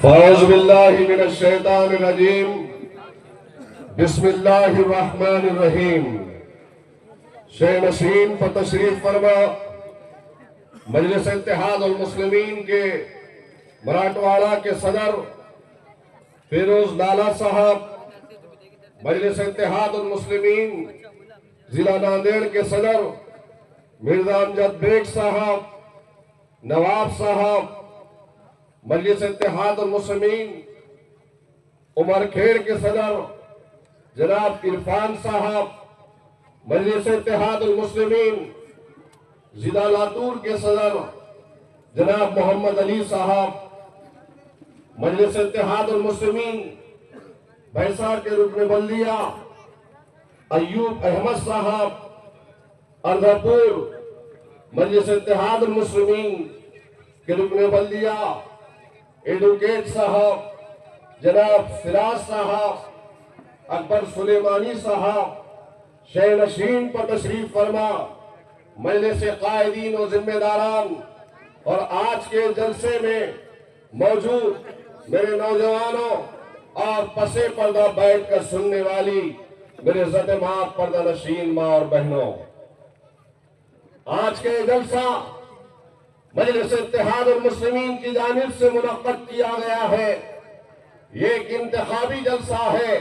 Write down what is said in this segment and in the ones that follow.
फ़ौज़ुबिल्लाहि मिनश्शैतानिर्रजीम। बिस्मिल्लाहिर्रहमानिर्रहीम। शेख नसीम पर तशरीफ फरमा। मजलिस इत्तेहाद उल मुस्लिमीन के मराठवाड़ा के सदर फिरोज लाला साहब, मजलिस इत्तेहाद उल मुस्लिमीन जिला नांदेड़ के सदर मिर्जा अमजद बेग साहब, नवाब साहब, मजलिस इत्तेहाद उल मुस्लिमीन उमरखेड़ के सदर जनाब इरफान साहब, मजलिस इत्तेहाद उल मुस्लिमीन जिला लातूर के सदर जनाब मोहम्मद अली साहब, मजलिस इत्तेहाद उल मुस्लिमीन भैंसा के रुकन बल्दिया अयूब अहमद साहब, अर्दापुर मजलिस इत्तेहाद उल मुस्लिमीन के रुकन बल्दिया एडवोकेट साहब जनाब सिराज साहब, अकबर सुलेमानी साहब, शेख नशीन पर तशरीफ फरमा। मजलिस कायदीन और जिम्मेदारान और आज के जलसे में मौजूद मेरे नौजवानों और पसे पर्दा बैठकर सुनने वाली मेरे इज्जत मां पर्दा नशीन मां और बहनों, आज के जलसा मजलिस इत्तेहाद उल मुस्लिमीन की जानिब से मुनक्कद किया गया है। ये एक इंतखाबी जलसा है।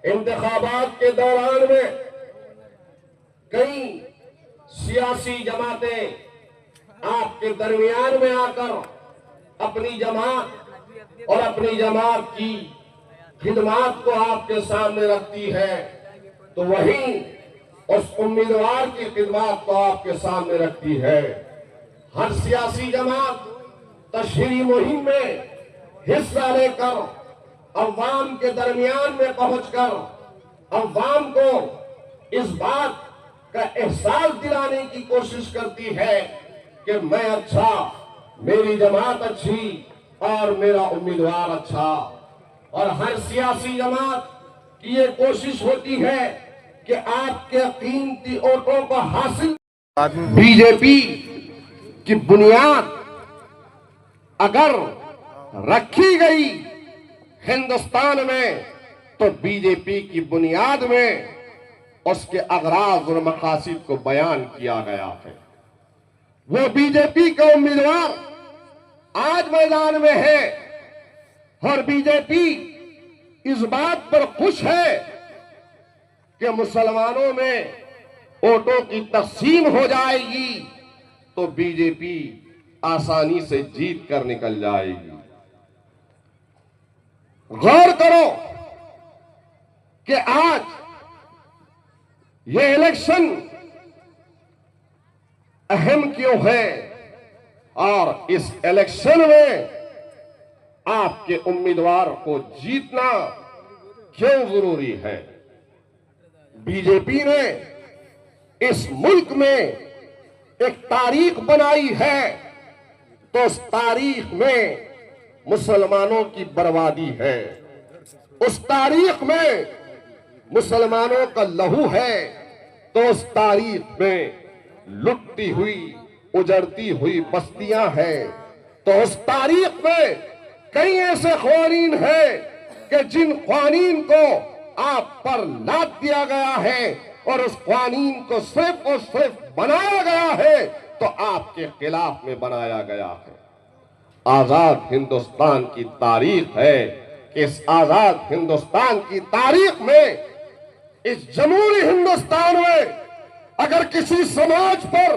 इंतखाबात के दौरान में कई सियासी जमातें आपके दरमियान में आकर अपनी जमात और अपनी जमात की खिदमात को आपके सामने रखती है, तो वहीं उस उम्मीदवार की खिदमात को आपके सामने रखती है। हर सियासी जमात तशहीरी मुहिम में हिस्सा लेकर अवाम के दरमियान में पहुंचकर अवाम को इस बात का एहसास दिलाने की कोशिश करती है कि मैं अच्छा, मेरी जमात अच्छी और मेरा उम्मीदवार अच्छा। और हर सियासी जमात की ये कोशिश होती है कि आपके कीमती वोटों को हासिल। बीजेपी की बुनियाद अगर रखी गई हिंदुस्तान में तो बीजेपी की बुनियाद में उसके अगराज और मकासिद को बयान किया गया है। वो बीजेपी का उम्मीदवार आज मैदान में है और बीजेपी इस बात पर खुश है कि मुसलमानों में वोटों की तकसीम हो जाएगी तो बीजेपी आसानी से जीत कर निकल जाएगी। गौर करो कि आज ये इलेक्शन अहम क्यों है और इस इलेक्शन में आपके उम्मीदवार को जीतना क्यों जरूरी है। बीजेपी ने इस मुल्क में एक तारीख बनाई है, तो उस तारीख में मुसलमानों की बर्बादी है, उस तारीख में मुसलमानों का लहू है, तो उस तारीख में लुटती हुई उजड़ती हुई बस्तियां हैं, तो उस तारीख में कई ऐसे क़वानीन हैं कि जिन क़वानीन को आप पर लाद दिया गया है और उस क़वानीन को सिर्फ और सिर्फ बनाया गया है तो आपके खिलाफ में बनाया गया है। आजाद हिंदुस्तान की तारीख है कि इस आजाद हिंदुस्तान की तारीख में, इस जमहूरी हिंदुस्तान में अगर किसी समाज पर,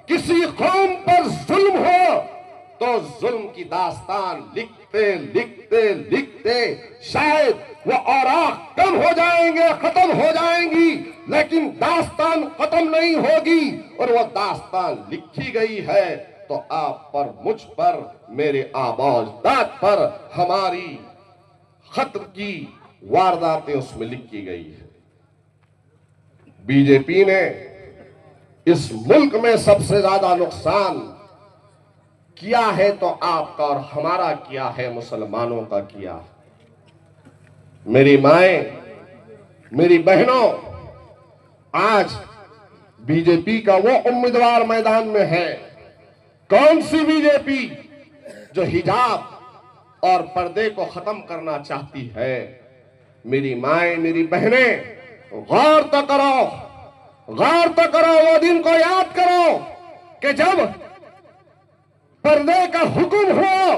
किसी कौम पर जुल्म हो तो जुल्म की दास्तान लिखते लिखते लिखते शायद वो औराक कम हो जाएंगे, खत्म हो जाएंगी, लेकिन दास्तान खत्म नहीं होगी। और वो दास्तान लिखी गई है तो आप पर, मुझ पर, मेरे आबादात पर हमारी खत्म की वारदातें उसमें लिखी गई है। बीजेपी ने इस मुल्क में सबसे ज्यादा नुकसान किया है तो आपका और हमारा किया है, मुसलमानों का किया है। मेरी माएं, मेरी बहनों, आज बीजेपी का वो उम्मीदवार मैदान में है। कौन सी बीजेपी जो हिजाब और पर्दे को खत्म करना चाहती है। मेरी माएं, मेरी बहनें, गौर तो करो, गौर तो करो। वो दिन को याद करो कि जब पर्दे का हुक्म हो,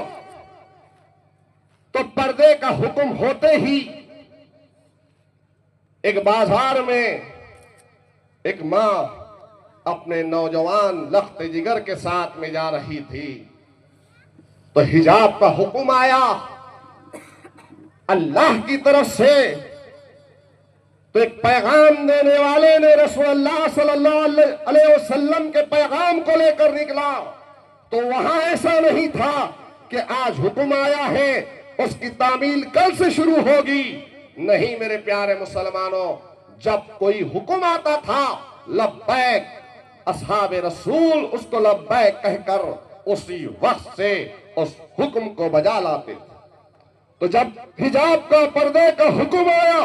तो पर्दे का हुक्म होते ही एक बाजार में एक मां अपने नौजवान लख्त जिगर के साथ में जा रही थी, तो हिजाब का हुक्म आया अल्लाह की तरफ से। तो एक पैगाम देने वाले ने रसूलुल्लाह सल्लल्लाहु अलैहि वसल्लम के पैगाम को लेकर निकला। तो वहां ऐसा नहीं था कि आज हुक्म आया है उसकी तामील कल से शुरू होगी। नहीं मेरे प्यारे मुसलमानों, जब कोई हुक्म आता था लब्बैक, असहाबे रसूल उसको लब्बैक कहकर उसी वक्त से उस हुक्म को बजा लाते थे। तो जब हिजाब का, पर्दे का हुक्म आया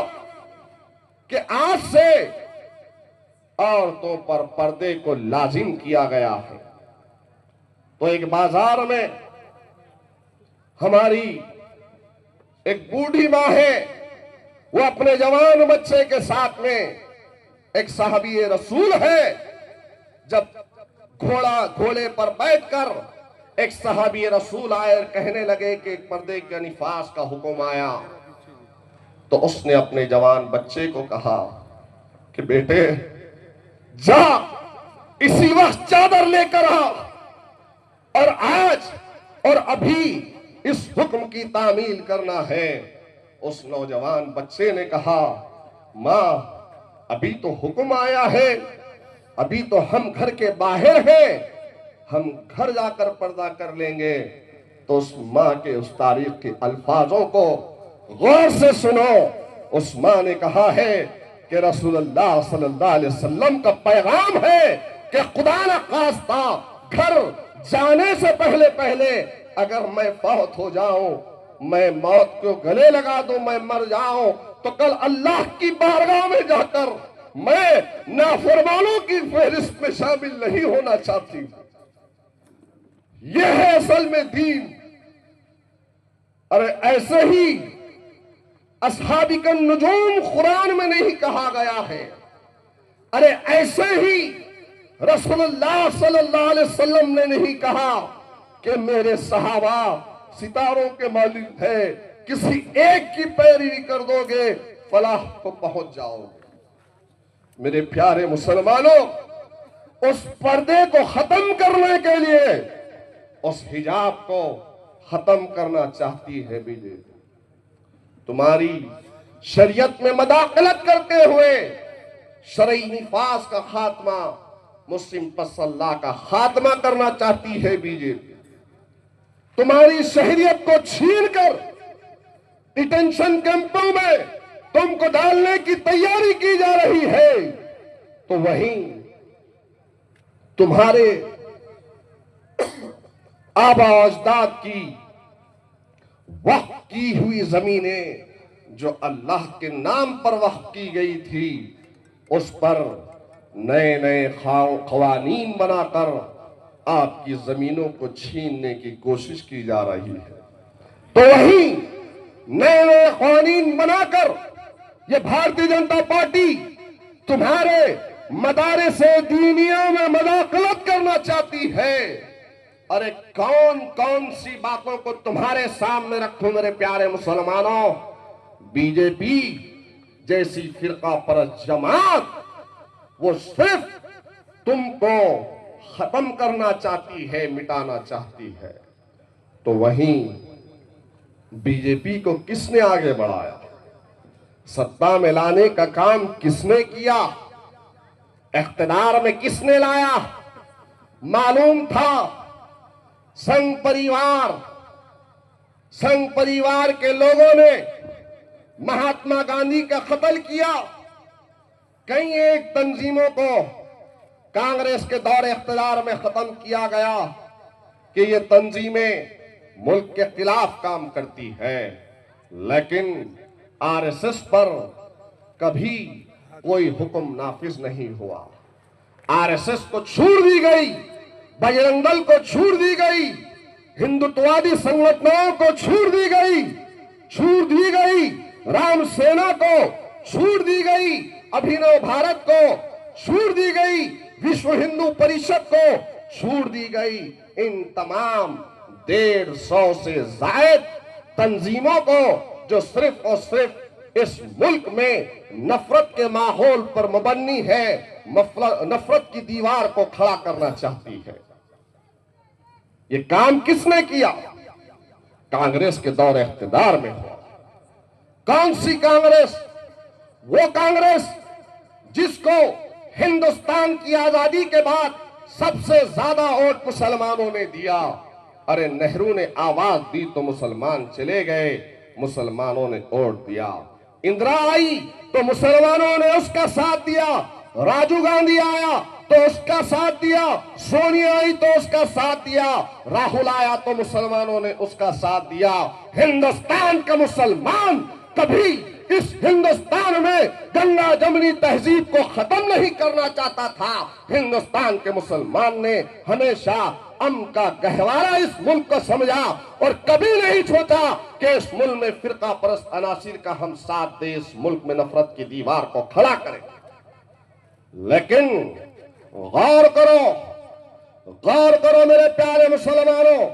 कि आज से औरतों पर पर्दे को लाजिम किया गया है, तो एक बाजार में हमारी एक बूढ़ी मां है, वो अपने जवान बच्चे के साथ में, एक साहबी रसूल है। जब घोड़े पर बैठकर एक साहबी रसूल आए और कहने लगे कि एक पर्दे के निफास का हुक्म आया, तो उसने अपने जवान बच्चे को कहा कि बेटे जा इसी वक्त चादर लेकर आ, और आज और अभी इस हुक्म की तामील करना है। उस नौजवान बच्चे ने कहा मां अभी तो हुक्म आया है, अभी तो हम घर के बाहर हैं, हम घर जाकर पर्दा कर लेंगे। तो उस मां के उस तारीख के अल्फाजों को गौर से सुनो। उस मां ने कहा है कि रसूलुल्लाह सल्लल्लाहु अलैहि वसल्लम का पैगाम है कि खुदा न खास्ता घर जाने से पहले पहले अगर मैं फौत हो जाऊं, मैं मौत को गले लगा दूं, मैं मर जाऊं, तो कल अल्लाह की बारगाह में जाकर मैं नाफरमानों की फहरिस्त में शामिल नहीं होना चाहती। यह है असल में दीन। अरे ऐसे ही अस्हाबिकन नुजूम कुरान में नहीं कहा गया है। अरे ऐसे ही रसूलुल्लाह सल्लल्लाहु अलैहि वसल्लम ने नहीं कहा कि मेरे सहाबा सितारों के मालिक है, किसी एक की पैरवी कर दोगे फलाह को पहुंच जाओगे। मेरे प्यारे मुसलमानों, उस पर्दे को खत्म करने के लिए, उस हिजाब को खत्म करना चाहती है बीजेपी। तुम्हारी शरीयत में मदाखलत करते हुए शरई निफास का खात्मा, मुस्लिम पसल्ला का खात्मा करना चाहती है बीजेपी। तुम्हारी शहरियत को छीनकर डिटेंशन कैंपों में तुमको डालने की तैयारी की जा रही है, तो वहीं तुम्हारे आबा अजदाद की वक्फ की हुई जमीनें जो अल्लाह के नाम पर वक्फ की गई थी, उस पर नए नए क़वानीन बनाकर आपकी जमीनों को छीनने की कोशिश की जा रही है। तो वहीं नए नए क़वानीन बनाकर ये भारतीय जनता पार्टी तुम्हारे मदारिस-ए दीनिया में मदाखलत करना चाहती है। अरे कौन कौन सी बातों को तुम्हारे सामने रखूं मेरे प्यारे मुसलमानों। बीजेपी जैसी फिरका परस्त जमात वो सिर्फ तुमको खत्म करना चाहती है, मिटाना चाहती है। तो वहीं बीजेपी को किसने आगे बढ़ाया, सत्ता में लाने का काम किसने किया, इख्तिदार में किसने लाया। मालूम था संघ परिवार के लोगों ने महात्मा गांधी का कत्ल किया। कई एक तंजीमों को कांग्रेस के दौरे इख्तिदार में खत्म किया गया कि ये तंजीमें मुल्क के खिलाफ काम करती है, लेकिन आरएसएस पर कभी कोई हुक्म नाफिज नहीं हुआ। आरएसएस को छूट दी गई, बजरंग दल को छूट दी गई, हिंदुत्ववादी संगठनों को छूट दी गई, राम सेना को छूट दी गई, अभिनव भारत को छूट दी गई, विश्व हिंदू परिषद को छूट दी गई। इन तमाम 150 से जायद तंजीमों को जो सिर्फ और सिर्फ इस मुल्क में नफरत के माहौल पर मुबन्नी है, नफरत की दीवार को खड़ा करना चाहती है। ये काम किसने किया? कांग्रेस के दौर इख्तिदार में हुआ। कौन सी कांग्रेस? वो कांग्रेस जिसको हिंदुस्तान की आजादी के बाद सबसे ज्यादा वोट मुसलमानों ने दिया। अरे नेहरू ने आवाज दी तो मुसलमान चले गए, मुसलमानों ने वोट दिया। इंदिरा आई तो मुसलमानों ने उसका साथ दिया, राजीव गांधी आया तो उसका साथ दिया, सोनिया आई तो उसका साथ दिया, राहुल आया तो मुसलमानों ने उसका साथ दिया। हिंदुस्तान का मुसलमान कभी इस हिंदुस्तान में गंगा जमनी तहजीब को खत्म नहीं करना चाहता था। हिंदुस्तान के मुसलमान ने हमेशा अमन का गहवारा इस मुल्क को समझा और कभी नहीं सोचा कि इस मुल्क में फिरका परस्त अनासिर का हम साथ दे, इस मुल्क में नफरत की दीवार को खड़ा करें। लेकिन गौर करो मेरे प्यारे मुसलमानों,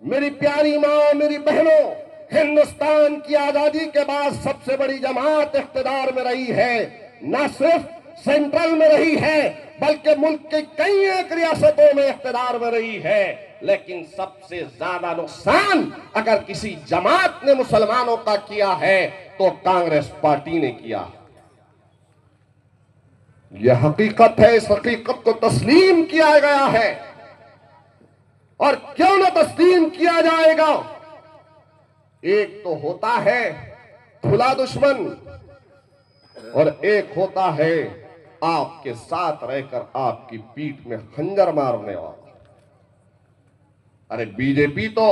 मेरी प्यारी माँ, मेरी बहनों, हिंदुस्तान की आजादी के बाद सबसे बड़ी जमात इख्तिदार में रही है। न सिर्फ सेंट्रल में रही है बल्कि मुल्क के कई एक रियासतों में इख्तिदार में रही है। लेकिन सबसे ज्यादा नुकसान अगर किसी जमात ने मुसलमानों का किया है तो कांग्रेस पार्टी ने किया है। यह हकीकत है, इस हकीकत को तस्लीम किया गया है। और क्यों न तस्लीम किया जाएगा? एक तो होता है खुला दुश्मन और एक होता है आपके साथ रहकर आपकी पीठ में खंजर मारने वाला। अरे बीजेपी तो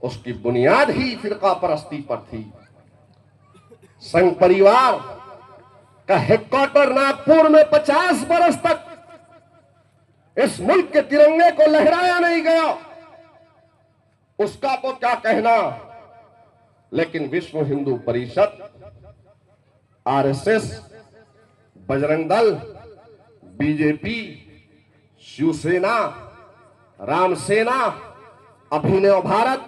उसकी बुनियाद ही फिरका परस्ती पर थी। संघ परिवार का हेडक्वार्टर नागपुर में 50 बरस तक इस मुल्क के तिरंगे को लहराया नहीं गया, उसका तो क्या कहना। लेकिन विश्व हिंदू परिषद, आरएसएस, बजरंग दल, बीजेपी, शिवसेना, रामसेना, अभिनव भारत,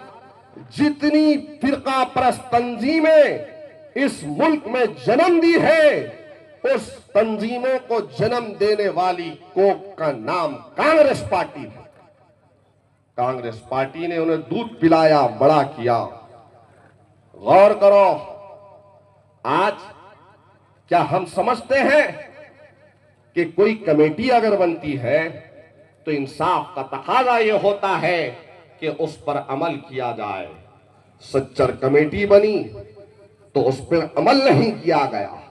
जितनी फिरका परस्त तंजीमें इस मुल्क में जन्म दी है, उस तंजीमों को जन्म देने वाली कोक का नाम कांग्रेस पार्टी है। कांग्रेस पार्टी ने उन्हें दूध पिलाया, बड़ा किया। गौर करो, आज क्या हम समझते हैं कि कोई कमेटी अगर बनती है तो इंसाफ का तकाजा यह होता है कि उस पर अमल किया जाए। सच्चर कमेटी बनी तो उस पर अमल नहीं किया गया।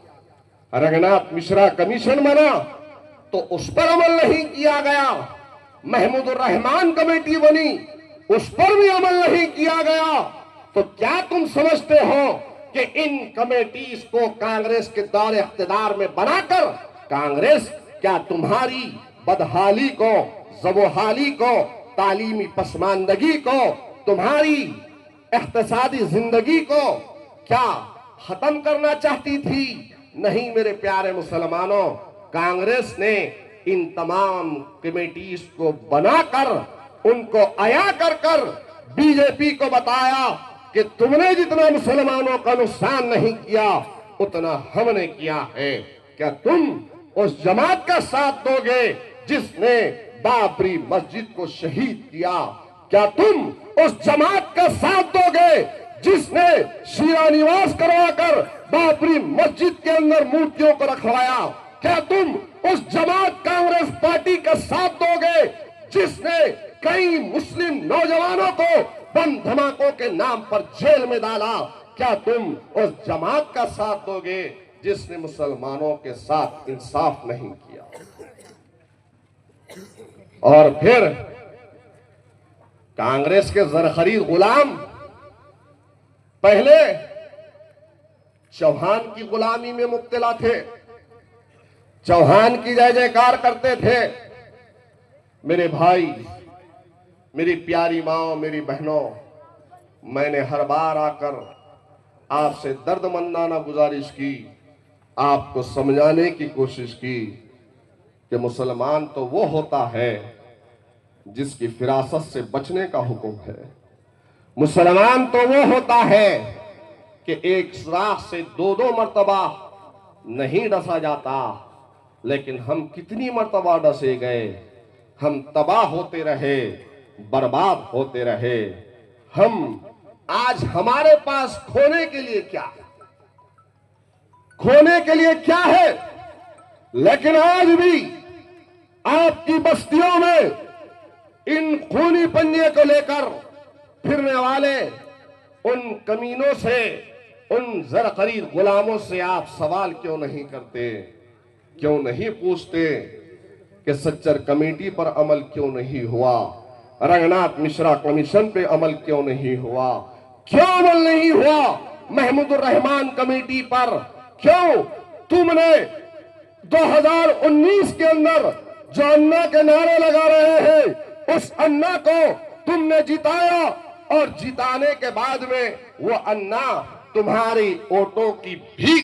रंगनाथ मिश्रा कमीशन बना तो उस पर अमल नहीं किया गया। महमूदुर रहमान कमेटी बनी, उस पर भी अमल नहीं किया गया। तो क्या तुम समझते हो कि इन कमेटीज को कांग्रेस के दौर इख्तिदार में बनाकर कांग्रेस क्या तुम्हारी बदहाली को, ज़बोहाली को, तालीमी पसमानदगी को, तुम्हारी इख्तिसादी जिंदगी को क्या खत्म करना चाहती थी? नहीं मेरे प्यारे मुसलमानों, कांग्रेस ने इन तमाम कमेटीज को बनाकर उनको अया कर बीजेपी को बताया कि तुमने जितना मुसलमानों का नुकसान नहीं किया उतना हमने किया है। क्या तुम उस जमात का साथ दोगे जिसने बाबरी मस्जिद को शहीद किया? क्या तुम उस जमात का साथ दोगे जिसने शीरा निवास करवाकर बाबरी मस्जिद के अंदर मूर्तियों को रखवाया? क्या तुम उस जमात कांग्रेस पार्टी का साथ दोगे जिसने कई मुस्लिम नौजवानों को बम धमाकों के नाम पर जेल में डाला? क्या तुम उस जमात का साथ दोगे जिसने मुसलमानों के साथ इंसाफ नहीं किया? और फिर कांग्रेस के जरखरीद गुलाम पहले चौहान की गुलामी में मुब्तला थे, चौहान की जय जयकार करते थे। मेरे भाई, मेरी प्यारी माँ, मेरी बहनों, मैंने हर बार आकर आपसे दर्दमंदाना गुजारिश की, आपको समझाने की कोशिश की कि मुसलमान तो वो होता है जिसकी फिरासत से बचने का हुक्म है। मुसलमान तो वो होता है कि एक राख से दो दो मर्तबा नहीं डसा जाता, लेकिन हम कितनी मर्तबा डसे गए, हम तबाह होते रहे, बर्बाद होते रहे। हम आज हमारे पास खोने के लिए क्या है, खोने के लिए क्या है, लेकिन आज भी आपकी बस्तियों में इन खूनी पंजे को लेकर फिरने वाले उन कमीनों से, उन जरखरीद गुलामों से आप सवाल क्यों नहीं करते, क्यों नहीं पूछते कि सच्चर कमेटी पर अमल क्यों नहीं हुआ, रंगनाथ मिश्रा कमीशन पे अमल क्यों नहीं हुआ, क्यों अमल नहीं हुआ महमूदुर रहमान कमेटी पर, क्यों तुमने 2019 के अंदर जो अन्ना के नारे लगा रहे हैं उस अन्ना को तुमने जिताया, और जिताने के बाद में वो अन्ना तुम्हारी वोटों की भीख